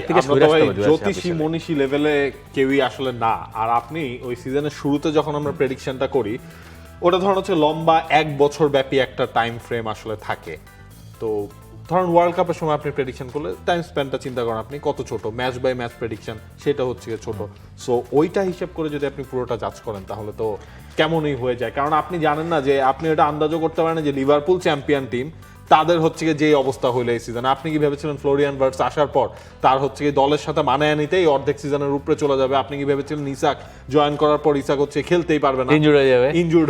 থেকে সরে আসতে হবে। জ্যোতিষী মনীষী লেভেলে কেউই আসলে না। আর আপনি ওই সিজনের শুরুতে যখন আমরা প্রেডিকশনটা করি, ওটা ধরুন হচ্ছে লম্বা 1 বছর ব্যাপী একটা টাইম ফ্রেম আসলে থাকে। তো ধরুন ওয়ার্ল্ড কাপের সময় আপনি প্রেডিকশন করলে টাইম স্প্যানটা চিন্তা করেন আপনি কত ছোট, ম্যাচ বাই ম্যাচ প্রেডিকশন সেটা হচ্ছে ছোট। সো ওইটা হিসেব করে যদি আপনি পুরোটা জাজ করেন তাহলে তো কেমনই হয়ে যায়। কারণ আপনি জানেন না যে, আপনি ওটা আন্দাজও করতে পারেন না যে লিভারপুল চ্যাম্পিয়ন টিম, তাদের হচ্ছে যে অবস্থা হইলো এই সিজনে। আপনি কি ভেবেছিলেন ফ্লোরিয়ান ভার্টস আসার পর তার হচ্ছে দলের সাথে মানায় নিতেই অর্ধেক সিজনের উপরে চলে যাবে? আপনি কি ভেবেছিলেন ইসাক জয়েন করার পর ইসাক হচ্ছে খেলতেই পারবে না, ইনজুর্ড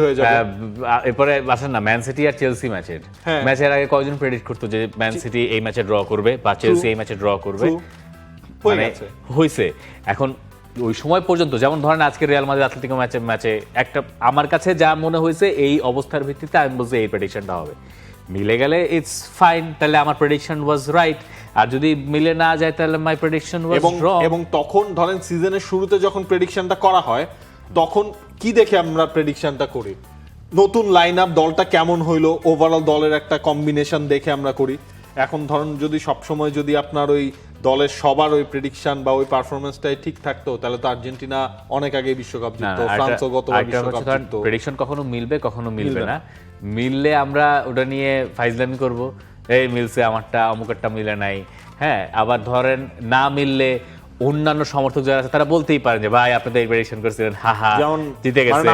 হয়ে যাবে? এরপরে আসেন না ম্যান সিটি আর চেলসি ম্যাচের আগে কয়জন প্রেডিক্ট করতো যে ম্যান সিটি এই ম্যাচে ড্র করবে বা চেলসি এই ম্যাচে ড্র করবে? মানে হয়েছে। এখন ওই সময় পর্যন্ত, যেমন ধরেন আজকে রিয়াল মাদ্রিদ আতলেতিকো ম্যাচে একটা আমার কাছে যা মনে হয়েছে এই অবস্থার ভিত্তিতে আমি বলছি এই প্রেডিকশনটা হবে, মিলে গেলে ইটস ফাইন, তাহলে আমার প্রেডিকশন ওয়াজ রাইট। আর যদি মিলে না যায় তাহলে মাই প্রেডিকশন ওয়াজ রং। এবং তখন ধরেন সিজনের শুরুতে যখন প্রেডিকশনটা করা হয়, তখন কি দেখে আমরা প্রেডিকশনটা করি? নতুন লাইন আপ, দলটা কেমন হইলো, ওভারঅল দলের একটা কম্বিনেশন দেখে আমরা করি। এখন ধরুন যদি সবসময় যদি আপনার ওই দলের সবার ওই প্রেডিকশন বা ওই পারফরমেন্সটাই ঠিক থাকতো, তাহলে তো আর্জেন্টিনা অনেক আগে বিশ্বকাপ জিততো, ফ্রান্সও গতবার বিশ্বকাপ জিততো। প্রেডিকশন কখনো মিলবে কখনো মিলবে না, মিললে আমরা ওটা নিয়ে ফাইজলামি করব, এই মিলছে আমারটা, অমুকেরটা মিলে নাই। হ্যাঁ, আবার ধরেন না মিললে অন্যান্য সমর্থক যারা আছে তারা বলতেই পারে যে ভাই আপনি তো এই প্রেডিকশন করেছিলেন, হাহা জিতে গেছে।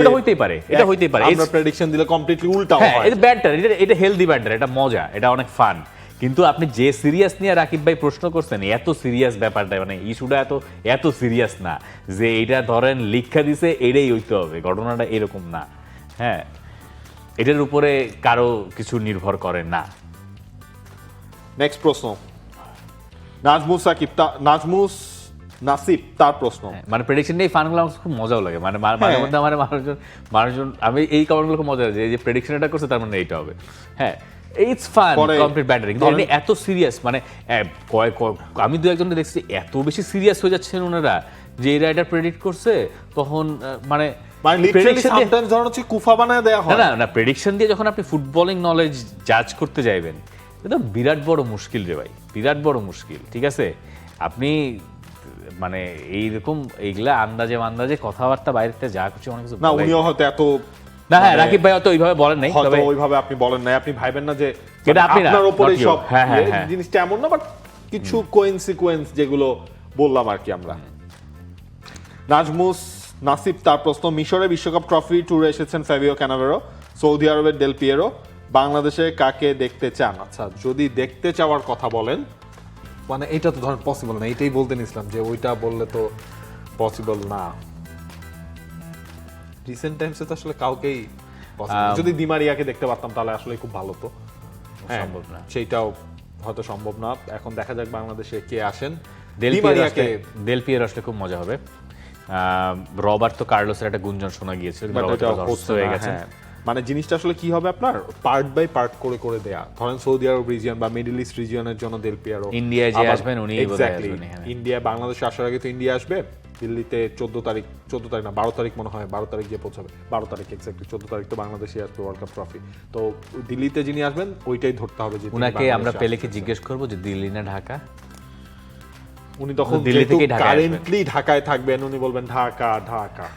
এটা হইতেই পারে, এটা হইতেই পারে। আমরা প্রেডিকশন দিলে কমপ্লিটলি উল্টা হয়। এটা ব্যাটার, এটা হেলদি ব্যাটার, এটা মজা, এটা অনেক ফান। কিন্তু আপনি যে সিরিয়াস নিয়ে রাকিব ভাই প্রশ্ন করছেন, এত সিরিয়াস ব্যাপারটা, মানে ইস্যুটা এত সিরিয়াস না যে এটা ধরেন লিখা দিছে এটাই হইতে হবে, ঘটনাটা এরকম না। হ্যাঁ, এটার উপরে কারো কিছু নির্ভর করে না। নেক্সট প্রশ্ন, নাজমুস নাসিব তার প্রশ্ন। মানে প্রেডিকশন নিয়ে ফানগুলো আমার খুব মজাও লাগে, মানে মাঝে মধ্যে আমার মানুষজন আমি এই কমেন্টগুলো খুব মজা লাগে যে প্রেডিকশন এটা করছে তার মানে এইটা হবে। হ্যাঁ, ইটস ফান, কমপ্লিট ব্যাটারি। কিন্তু এত সিরিয়াস, মানে আমি দু একজনকে দেখছি এত বেশি সিরিয়াস হয়ে যাচ্ছেন ওনারা যে এরা এটা প্রেডিক্ট করছে, তখন মানে কুফা বানায় দেয়া হয় না। প্রেডিকশন দিয়ে যখন আপনি ফুটবলিং নলেজ জাজ করতে যাইবেন, এটা বিরাট বড় মুশকিল রে ভাই, বিরাট বড় মুশকিল। ঠিক আছে, আপনি মানে এইরকম এইগুলা আন্দাজে কথাবার্তা বাইরেতে যা কিছু অনেক কিছু না, উনিও হয়তো এত না। হ্যাঁ, রাকিব ভাই তো ওইভাবে বলেন নাই, তবে ওইভাবে আপনি বলেন নাই, আপনি ভাইবেন না যে এটা আপনার উপরে সব জিনিসটা এমন না, বাট কিছু কোইন্সিকুয়েন্স যেগুলো বললাম আর কি আমরা। নাজমুস নাসিব তার প্রশ্ন, মিশরে বিশ্বকাপ ট্রফি ট্যুরে এসেছেন ফ্যাবিও ক্যানাভেরো, সৌদি আরবের ডেল পিয়েরো, বাংলাদেশে কাকে দেখতে চান? আচ্ছা, যদি দেখতে চাওয়ার কথা বলেন, মানে এটা তো ধরেন পসিবল না, এটাই বলতে নিছিলাম যে ওইটা বললে তো পসিবল না। রিসেন্ট টাইমসে তো আসলে কাউকেই যদি দিমারিয়াকে দেখতে পারতাম তাহলে আসলে খুব ভালো তো। সম্ভব না, সেইটাও হয়তো সম্ভব না। এখন দেখা যাক বাংলাদেশে কে আসেন। ডেল পিয়েরো আসলে খুব মজা হবে। রবার্তো কার্লোসের একটা গুঞ্জন শোনা গিয়েছিল, হয়ে গেছে। মানে জিনিসটা আসলে কি হবে, আপনার পার্ট বাই পার্ট করে করে দেয়া। ধরেন সৌদি আরব রিজিয়ন বা মিডল ইস্ট রিজিয়নের জন্য ডেল পিয়েরো, ইন্ডিয়ায় যে আসবেন উনি ইন্ডিয়া, বাংলাদেশে আসার আগে তো ইন্ডিয়া আসবে, দিল্লিতে 14 তারিখ না 12 তারিখ মনে হয়, 12 তারিখ গিয়ে পৌঁছাবে, 12 তারিখ এক্স্যাক্টলি, 14 তারিখ তো বাংলাদেশে আসবে ওয়ার্ল্ড কাপ ট্রফি। তো দিল্লিতে যিনি আসবেন ওইটাই ধরতে হবে যে উনাকে আমরা পেলেকে জিজ্ঞেস করবো যে দিল্লি না ঢাকা। উনি তখন দিল্লি থেকে কারেন্টলি ঢাকায় থাকবেন, উনি বলবেন ঢাকা ঢাকা।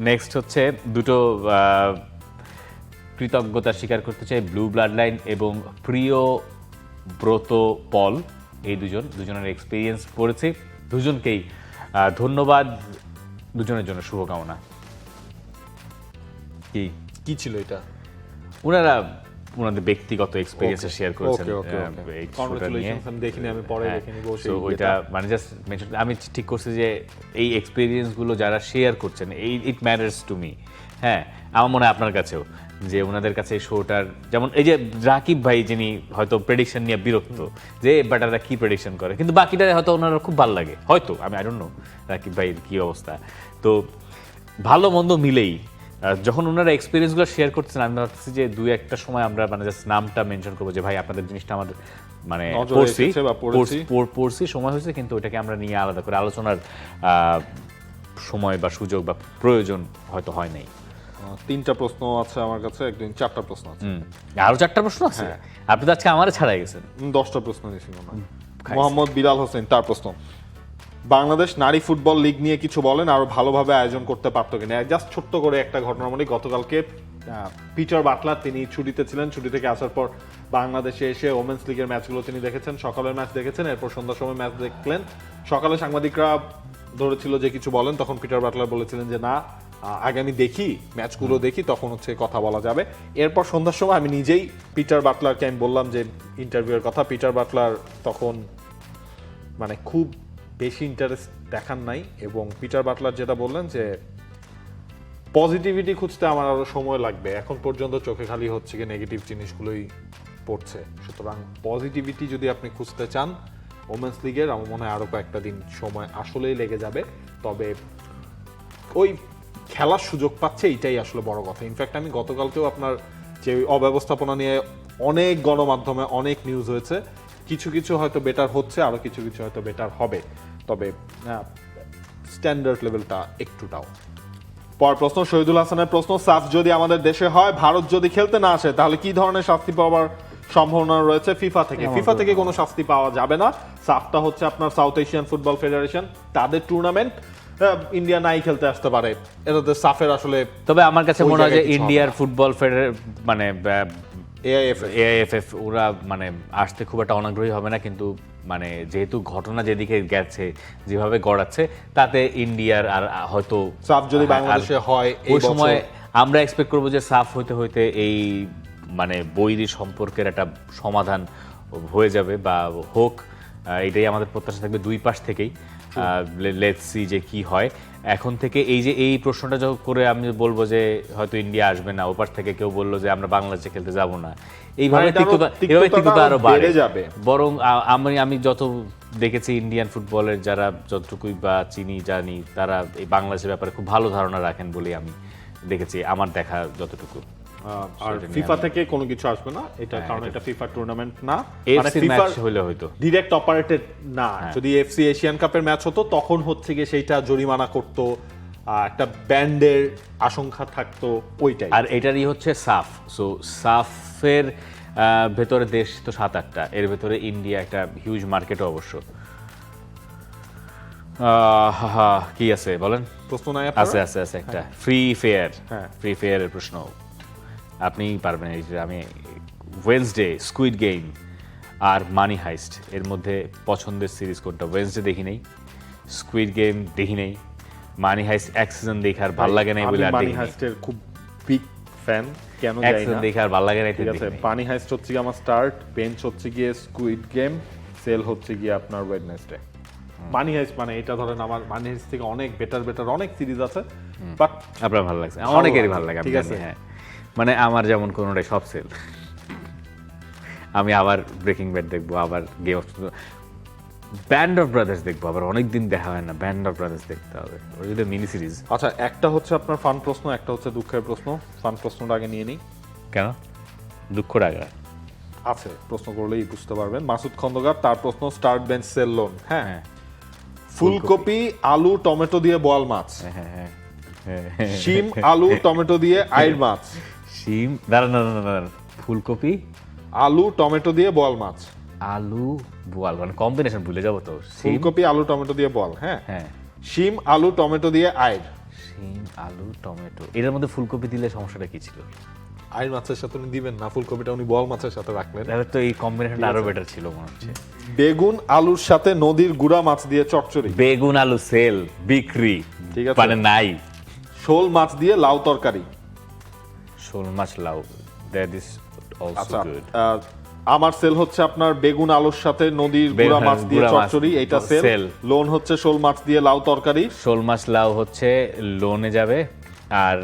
নেক্সট হচ্ছে দুটো কৃতজ্ঞতা স্বীকার করতে চাই, ব্লু ব্লাড লাইন এবং প্রিয় ব্রত পল, এই দুজনের এক্সপিরিয়েন্স পড়েছি, দুজনকেই ধন্যবাদ, দুজনের জন্য শুভকামনা। কি ছিল এটা? ওনারা ওনাদের ব্যক্তিগত এক্সপিরিয়েন্স শেয়ার করেছেন এই শোটা নিয়ে। আমি দেখিনি, আমি পরে দেখে নিব। তো ওইটা মানে জাস্ট মেনশন, আমি ঠিক করছি যে এই এক্সপিরিয়েন্স গুলো যারা শেয়ার করছেন, ইট ম্যাটার্স টু মি। হ্যাঁ, আমার মনে হয় আপনার কাছেও, যে ওনাদের কাছে এই শোটার, যেমন এই যে রাকিব ভাই যিনি হয়তো প্রেডিকশন নিয়ে বিরক্ত, যে ব্যাটাররা কি প্রেডিকশন করে, কিন্তু বাকিটা হয়তো ওনারা খুব ভালো লাগে, হয়তো, আমি আই ডোন্ট নো রাকিব ভাইয়ের কি অবস্থা। তো ভালো মন্দ মিলেই যখন ওনারা এক্সপিরিয়েন্সগুলো শেয়ার করছেন, আমি ভাবছি যে দুই একটা সময় আমরা মানে জাস্ট নামটা মেনশন করবো যে ভাই আপনাদের জিনিসটা আমাদের মানে পড়ছি, সময় হয়েছে, কিন্তু ওইটাকে আমরা নিয়ে আলাদা করে আলোচনার সময় বা সুযোগ বা প্রয়োজন হয়তো হয় নাই। 3টা প্রশ্ন আছে আমার কাছে, একদিন 4টা প্রশ্ন আছে। আরো 4টা প্রশ্ন আছে? আপনি তো আজকে আমারে ছাড়াই গেছেন। 10টা প্রশ্ন নিয়েছি মনে হয়। মোহাম্মদ বিলাল হোসেন, তার প্রশ্ন, বাংলাদেশ নারী ফুটবল লিগ নিয়ে কিছু বলেন, আরো ভালোভাবে আয়োজন করতে পারতো কিনা। জাস্ট ছোট্ট করে একটা ঘটনা বলি, গতকালকে পিটার বাটলার তিনি ছুটিতে ছিলেন, ছুটি থেকে আসার পর বাংলাদেশে এসে ওমেন্স লিগের ম্যাচগুলো তিনি দেখেছেন, সকালের ম্যাচ দেখেছেন, এরপর সন্ধ্যার সময় ম্যাচ দেখলেন। সকালে সাংবাদিকরা ধরেছিল যে কিছু বলেন, তখন পিটার বাটলার বলেছিলেন যে না, আগে আমি দেখি ম্যাচগুলো দেখি, তখন হচ্ছে কথা বলা যাবে। এরপর সন্ধ্যার সময় আমি নিজেই পিটার বাটলারকে আমি বললাম যে ইন্টারভিউয়ের কথা। পিটার বাটলার তখন মানে খুব বেশি ইন্টারেস্ট দেখান নাই, এবং পিটার বাটলার যেটা বললেন যে পজিটিভিটি খুঁজতে আমার আরো সময় লাগবে, এখন পর্যন্ত চোখে খালি হচ্ছে কি নেগেটিভ জিনিসগুলোই পড়ছে। সুতরাং পজিটিভিটি যদি আপনি খুঁজতে চান ওমেন্স লিগের, আমার মনে হয় আরো কয়েকটা দিন সময় আসলেই লেগে যাবে। তবে ওই খেলার সুযোগ পাচ্ছে, এইটাই আসলে বড় কথা। ইনফ্যাক্ট আমি গতকালকেও আপনার যে অব্যবস্থাপনা নিয়ে অনেক গণমাধ্যমে অনেক নিউজ হয়েছে, কিছু কিছু হয়তো বেটার হচ্ছে, আরো কিছু কিছু হয়তো বেটার হবে, তবে স্ট্যান্ডার্ড লেভেলটা একটু ডাউন। পর প্রশ্ন, শহীদুল হাসানের প্রশ্ন, সাফ যদি আমাদের দেশে হয়, ভারত যদি খেলতে না আসে, তাহলে কি ধরনের শাস্তি পাওয়ার সম্ভাবনা রয়েছে ফিফা থেকে? ফিফা থেকে কোনো শাস্তি পাওয়া যাবে না। সাফটা হচ্ছে আপনার সাউথ এশিয়ান ফুটবল ফেডারেশন, তাদের টুর্নামেন্ট, ইন্ডিয়া নাই খেলতে আসতে পারে, এটাতে সাফের আসলে। তবে আমার কাছে মনে হয় যে ইন্ডিয়ার ফুটবল মানে এআইএফএফ ওরা মানে আসতে খুব একটা অনাগ্রহী হবে না, কিন্তু মানে যেহেতু ঘটনা যেদিকে গেছে, যেভাবে গড়াচ্ছে, তাতে ইন্ডিয়ার আর হয়তো সাফ যদি বাংলাদেশে হয় ওই সময় আমরা এক্সপেক্ট করবো যে সাফ হইতে হইতে এই মানে বৈরী সম্পর্কের একটা সমাধান হয়ে যাবে বা হোক, এটাই আমাদের প্রত্যাশা থাকবে দুই পাশ থেকেই। লেটস সি যে কি হয়। এখন থেকে এই যে এই প্রশ্নটা যখন করে আমি বলবো যে হয়তো ইন্ডিয়া আসবে না, ওপাশ থেকে কেউ বললো যে আমরা বাংলাদেশে খেলতে যাব না, এইভাবে তিক্ততা আরো বাড়ে যাবে। বরং আমি যত দেখেছি ইন্ডিয়ান ফুটবলের যারা যতটুকুই বা চিনি জানি, তারা এই বাংলাদেশের ব্যাপারে খুব ভালো ধারণা রাখেন বলে আমি দেখেছি, আমার দেখা যতটুকু। আর ফিফা থেকে কোনো কিছু আসবে না, এটা কারণ এটা ফিফা টুর্নামেন্ট না, মানে ফিফা হলে হয়তো ডাইরেক্ট অপারেটেড না। যদি এফসি এশিয়ান কাপের ম্যাচ হতো, তখন হচ্ছে গিয়ে সেইটা জরিমানা করতো, একটা ব্যান্ডের আশঙ্কা থাকতো, ওইটাই। আর এটারই হচ্ছে সাফ। সো সাফের ভেতরে দেশ তো 7-8টা, এর ভেতরে ইন্ডিয়া একটা হিউজ মার্কেটও অবশ্য। কি আছে বলেন? প্রশ্ন নাই? আছে একটা ফ্রি ফায়ার, ফ্রি ফায়ারের প্রশ্ন আপনি পারবেন। আমি ওয়েডনেসডে, স্কুইড গেম আর মানি হাইস্ট, এর মধ্যে পছন্দের সিরিজ কোনটা? ওয়েডনেসডে দেখি নেই, স্কুইড গেম দেখি নেই, মানি হাইস্ট এক সিজন দেখার ভালো লাগে না বলে আর মানি হাইস্টের খুব বিগ ফ্যান, কেন জানি না, এক সিজন দেখার ভালো লাগে না। ঠিক আছে, মানি হাইস্ট হচ্ছে গিয়ে আমার স্টার্ট, বেঞ্চ হচ্ছে গিয়ে স্কুইড গেম, সেল হচ্ছে গিয়ে আপনার ওয়েডনেসডে। মানি হাইস্ট মানে এটা ধরেন আমার মানি হাইস্ট থেকে অনেক বেটার অনেক সিরিজ আছে, বাট আপনার ভালো লাগছে, অনেকেরই ভালো লাগে, ঠিক আছে। হ্যাঁ, মানে আমার যেমন কোনোটাই সব সেল। আমি আবার ব্রেকিং ব্যাড দেখবো, আবার game of band of brothers দেখবো, আবার অনেকদিন দেখা হয় না, ব্যান্ড অফ ব্রাদার্স দেখতে হবে, ওই যে মিনি সিরিজ। আচ্ছা, একটা হচ্ছে আপনার ফান প্রশ্ন, একটা হচ্ছে দুঃখের প্রশ্ন। ফান প্রশ্নটা আগে নিয়ে নিই। কেন দুঃখের আগে আছে? প্রশ্ন করলেই বুঝতে পারবেন। মাসুদ খন্দকার, তার প্রশ্ন, স্টার্ট বেঞ্চ সেল লোন, হ্যাঁ, ফুলকপি আলু টমেটো দিয়ে বোয়াল মাছ, শিম আলু টমেটো দিয়ে আইড় মাছ, শিম দাঁড়ান, ফুলকপি আলু টমেটো দিয়ে বোয়াল মাছ, আলু বোয়াল, মানে কম্বিনেশন ভুলে যাবো তো। ফুলকপি আলু টমেটো দিয়ে বল, হ্যাঁ হ্যাঁ, শিম আলু টমেটো দিয়ে আইর। শিম আলু টমেটো, এটার মধ্যে ফুলকপি দিলে সমস্যাটা কি ছিল? আইর মাছের সাথে উনি দিবেন না, ফুলকপিটা উনি বল মাছের সাথে রাখলেন। তাহলে তো এই কম্বিনেশনটা আরো বেটার ছিল মনে হচ্ছে। বেগুন আলুর সাথে নদীর গুড়া মাছ দিয়ে চচ্চড়ি। বেগুন আলু সেল বিক্রি, ঠিক আছে। মানে নাই। শোল মাছ দিয়ে লাউ তরকারি। শোল মাছ লাউ, দ্যাট ইজ অলসো আচ্ছা, গুড। আমার সেল হচ্ছে আপনার বেগুন আলুর সাথে নদীর গুড়া মাছ দিয়ে গুড়া মাছ, চচ্চড়ি, এইটা সেল। সেল। লোন হচ্ছে শোল মাছ দিয়ে লাউ তরকারি। শোল মাছ লাউ হচ্ছে লোনে যাবে। আর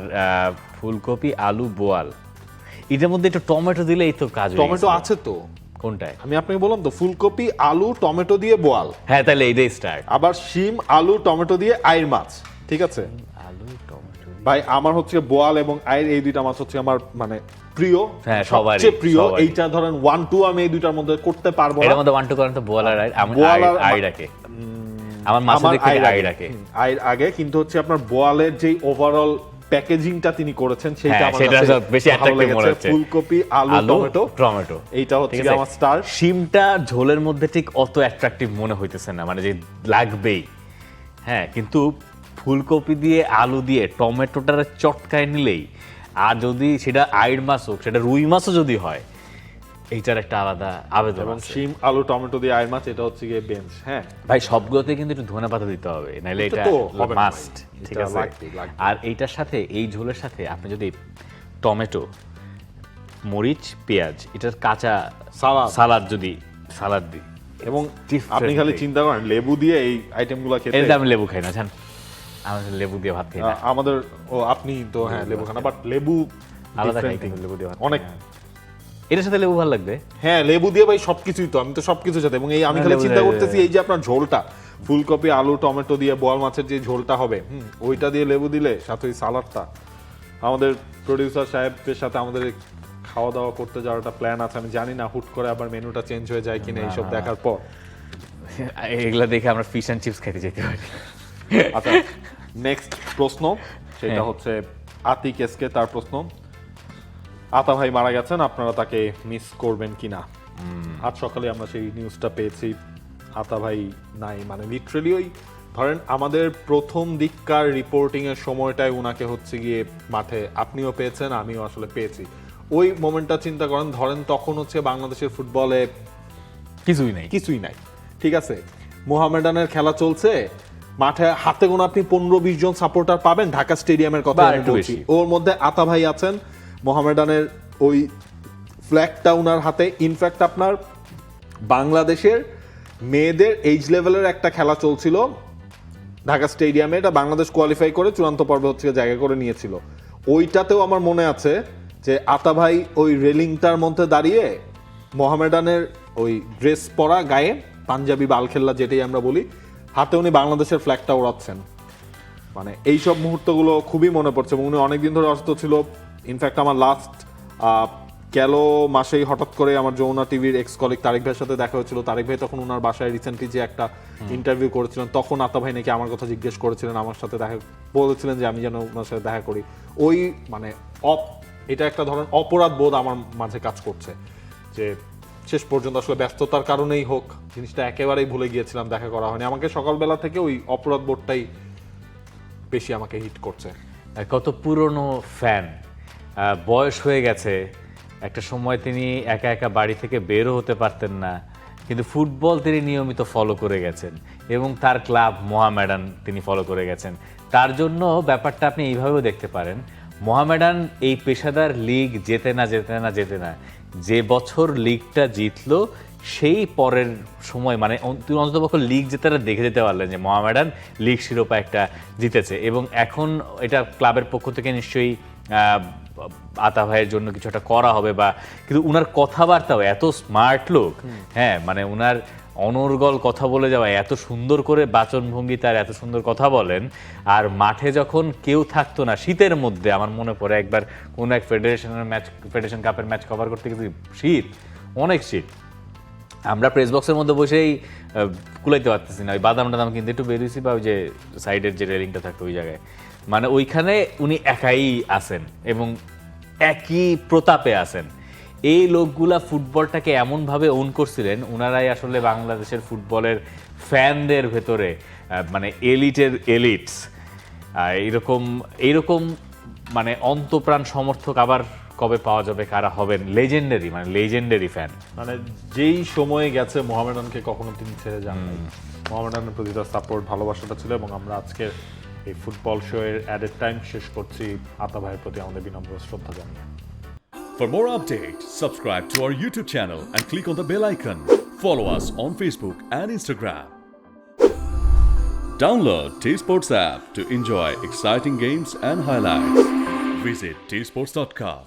ফুলকপি আলু বোয়াল, এটার মধ্যে একটু টমেটো দিলেই তো কাজ হয়ে টমেটো গেছে। আছে তো, কোনটায়? আমি আপনাকে বললাম তো, ফুলকপি আলু টমেটো দিয়ে বোয়াল। হ্যাঁ, তাহলে এইটাই স্টার্ট। আবার শিম আলু টমেটো দিয়ে আইর মাছ, ঠিক আছে আলু টমেটো ভাই। আমার হচ্ছে বোয়াল এবং আইর, এই দুইটা মাছ হচ্ছে আমার মানে প্রিয়, হ্যাঁ, সবারই, সবচেয়ে প্রিয়। সবারই। এইটা ধরেন 1-2 আমি এই দুইটার মধ্যে করতে পারবো না। এর মধ্যে ওয়ান টু করেন তো বোয়াল আর আইর। আমি বোয়াল আর- আইরাকে, আমার মাছের দিক থেকে আইরাকে। আইর আগে, কিন্তু হচ্ছে আপনার বোয়ালের যে ওভারঅল প্যাকেজিংটা তিনি করেছেন সেইটা হ্যাঁ, আমার সেটা কাছে বেশি ভালো attractive মনে লেগেছে। হচ্ছে। ফুলকপি আলু টমেটো, টমেটো, এইটা হচ্ছে ঠিক গিয়ে আছে? আমার স্টার। শিমটা ঝোলের মধ্যে ঠিক অত অ্যাট্রাকটিভ মনে হইতেছে না, মানে যে লাগবেই। হ্যাঁ, কিন্তু ফুলকপি দিয়ে আলু দিয়ে টমেটোটার চটকায় নিলেই, আর যদি সেটা আইড় মাছ হোক, সেটা রুই মাছও যদি হয়, এইটার একটা আলাদা আবেদন এবং আছে। শিম আলু টমেটো দিয়ে আইর মাছ, এটা হচ্ছে গিয়ে বেঞ্চ। হ্যাঁ, ভাই সবগুলোতে কিন্তু একটু ধনে পাতা দিতে হবে, নাহলে এটা এটা তো হবে না মাস্ট, ভাই। ঠিক এটা আছে? লাগবেই, লাগবেই। আর এইটার সাথে, এই ঝোলের সাথে আপনি যদি টমেটো, মরিচ, পেঁয়াজ, এটার কাঁচা সালাদ যদি সালাদ দিই, এবং different আপনি খালি thing। চিন্তা করেন লেবু দিয়ে এই আইটেমগুলো খেতে। এটাতে আমি লেবু খাই না, জান, আমি লেবু দিয়ে ভাত খাই না। আমাদের আপনি তো হ্যাঁ লেবু খান, বাট লেবু আলাদা খাই, different কিন্তু thing। লেবু দিয়ে ভাত অনেক খাই না। এটার সাথে লেবু ভালো লাগবে। হ্যাঁ, লেবু দিয়ে ভাই সবকিছুই তো, আমি তো সবকিছু সাথে। এবং এই আমি খালি লেবু চিন্তা দিয়ে- করতেছি এই যে আপনার ঝোলটা, ফুলকপি আলু টমেটো দিয়ে বোয়াল মাছের যে ঝোলটা হবে, ওইটা দিয়ে লেবু দিলে, সাথে ওই সালাডটা। আমাদের প্রোডিউসার সাহেবের সাথে আমাদের খাওয়া দাওয়া করতে যাওয়ার একটা প্ল্যান আছে। আমি জানি না হুট করে আবার মেনুটা চেঞ্জ হয়ে যায় কিনা এইসব দেখার পর। এগুলা দেখে আমরা ফিশ অ্যান্ড চিপস খেতে যেতে পারি। আচ্ছা, নেক্সট প্রশ্ন, সেটা হ্যাঁ। হচ্ছে আতিক এসকে, তার প্রশ্ন, আতা ভাই মারা গেছেন, আপনারা তাকে মিস করবেন কিনা? আজ সকালে আমরা সেই নিউজটা পেয়েছি, আতা ভাই নাই। মানে লিটারালি ওই ধরেন আমাদের প্রথম দিককার রিপোর্টিং এর সময়টায় উনাকে হচ্ছে গিয়ে মাঠে আপনিও পেয়েছেন, আমিও আসলে পেয়েছি। ওই মোমেন্টটা চিন্তা করেন, ধরেন তখন হচ্ছে বাংলাদেশের ফুটবলে কিছুই নেই। কিছুই নাই, ঠিক আছে? মোহামেডানের খেলা চলছে, মাঠে হাতে গোনা আপনি 15-20 জন সাপোর্টার পাবেন ঢাকা স্টেডিয়ামের কথা বা আমি একটু বলছি। বেশি। ওর মধ্যে আতা ভাই আছেন, মোহামেডানের ওই ফ্ল্যাগটা উনার হাতে। ইনফ্যাক্ট আপনার বাংলাদেশের মেয়েদের এইজ লেভেলের একটা খেলা চলছিল ঢাকা স্টেডিয়ামে, এটা বাংলাদেশ কোয়ালিফাই করে চূড়ান্ত পর্বে হচ্ছে জায়গা করে নিয়েছিল। ওইটাতেও আমার মনে আছে যে আতা ভাই ওই রেলিংটার মধ্যে দাঁড়িয়ে মোহামেডানের ওই ড্রেস পরা গায়ে, পাঞ্জাবি বালখেল্লা যেটাই আমরা বলি, হাতে উনি বাংলাদেশের ফ্ল্যাগটা ওড়াচ্ছেন। মানে এইসব মুহূর্তগুলো খুবই মনে পড়ছে। এবং উনি অনেকদিন ধরে অসুস্থ ছিল। ইনফ্যাক্ট আমার লাস্ট গেল মাসেই হঠাৎ করে আমার যমুনা টিভির এক্স কলিগ তারেক ভাইয়ের সাথে দেখা হয়েছিল। তারেক ভাই তখন ওনার বাসায় রিসেন্টলি যে একটা ইন্টারভিউ করেছিলেন, তখন আতা ভাই নাকি আমার কথা জিজ্ঞেস করেছিলেন, আমার সাথে দেখা বলেছিলেন যে আমি যেন ওনার সাথে দেখা করি। ওই মানে এটা একটা ধরনের অপরাধ বোধ আমার মাঝে কাজ করছে যে শেষ পর্যন্ত আসলে ব্যস্ততার কারণেই হোক, জিনিসটা একেবারেই ভুলে গিয়েছিলাম, দেখা করা হয়নি। আমাকে সকালবেলা থেকে ওই অপরাধ বোধটাই বেশি আমাকে হিট করছে। কত পুরনো ফ্যান, বয়স হয়ে গেছে, একটা সময় তিনি একা একা বাড়ি থেকে বেরও হতে পারতেন না, কিন্তু ফুটবল তিনি নিয়মিত ফলো করে গেছেন এবং তার ক্লাব মোহামেডান তিনি ফলো করে গেছেন। তার জন্য ব্যাপারটা আপনি এইভাবেও দেখতে পারেন, মোহামেডান এই পেশাদার লিগ জেতে না, যে বছর লিগটা জিতলো সেই পরের সময়, মানে অন্ততপক্ষে লিগ জেতারা দেখে যেতে পারলেন যে মোহামেডান লিগ শিরোপা একটা জিতেছে। এবং এখন এটা ক্লাবের পক্ষ থেকে নিশ্চয়ই আতা ভাইয়ের জন্য কিছু একটা করা হবে, বা কিন্তু উনার কথাবার্তাও এত স্মার্ট লোক, হ্যাঁ, মানে উনার অনর্গল কথা বলে যাওয়া, এত সুন্দর করে বাচনভঙ্গি, তার এত সুন্দর কথা বলেন। আর মাঠে যখন কেউ থাকতো না শীতের মধ্যে, আমার মনে পড়ে একবার কোন এক ফেডারেশন কাপের ম্যাচ কভার করতে গেছি, শীত, অনেক শীত, আমরা প্রেস বক্সের মধ্যে বসেই কুলাইতে পারতেছি না, ওই বাদাম টাদাম কিন্তু একটু বেরিয়েছি, বা ওই যে সাইডের যে রেলিংটা থাকতো ওই জায়গায়, মানে ওইখানে উনি একাই আছেন এবং একই প্রতাপে আছেন। এই লোকগুলা ফুটবলটাকে এমনভাবে ওন করছিলেন, ওনারাই আসলে বাংলাদেশের ফুটবলের ফ্যানদের ভেতরে মানে এলিটের এলিটস। এইরকম মানে অন্তপ্রাণ সমর্থক আবার কবে পাওয়া যাবে, কারা হবেন লেজেন্ডারি ফ্যান। মানে যেই সময়ে গেছে মোহামেডানকে কখনো তিনি ছেড়ে যান নাই। মোহামেডানের প্রতি তার সাপোর্ট ভালোবাসাটা ছিল, এবং আমরা আজকে এই ফুটবল শো এর অ্যাডেড টাইম শেষ করছি আতা ভাইয়ের প্রতি আমাদের বিনম্র শ্রদ্ধা জানিয়ে। For more updates, subscribe to our YouTube channel and click on the bell icon. Follow us on Facebook and Instagram. Download T-Sports app to enjoy exciting games and highlights. Visit tsports.com.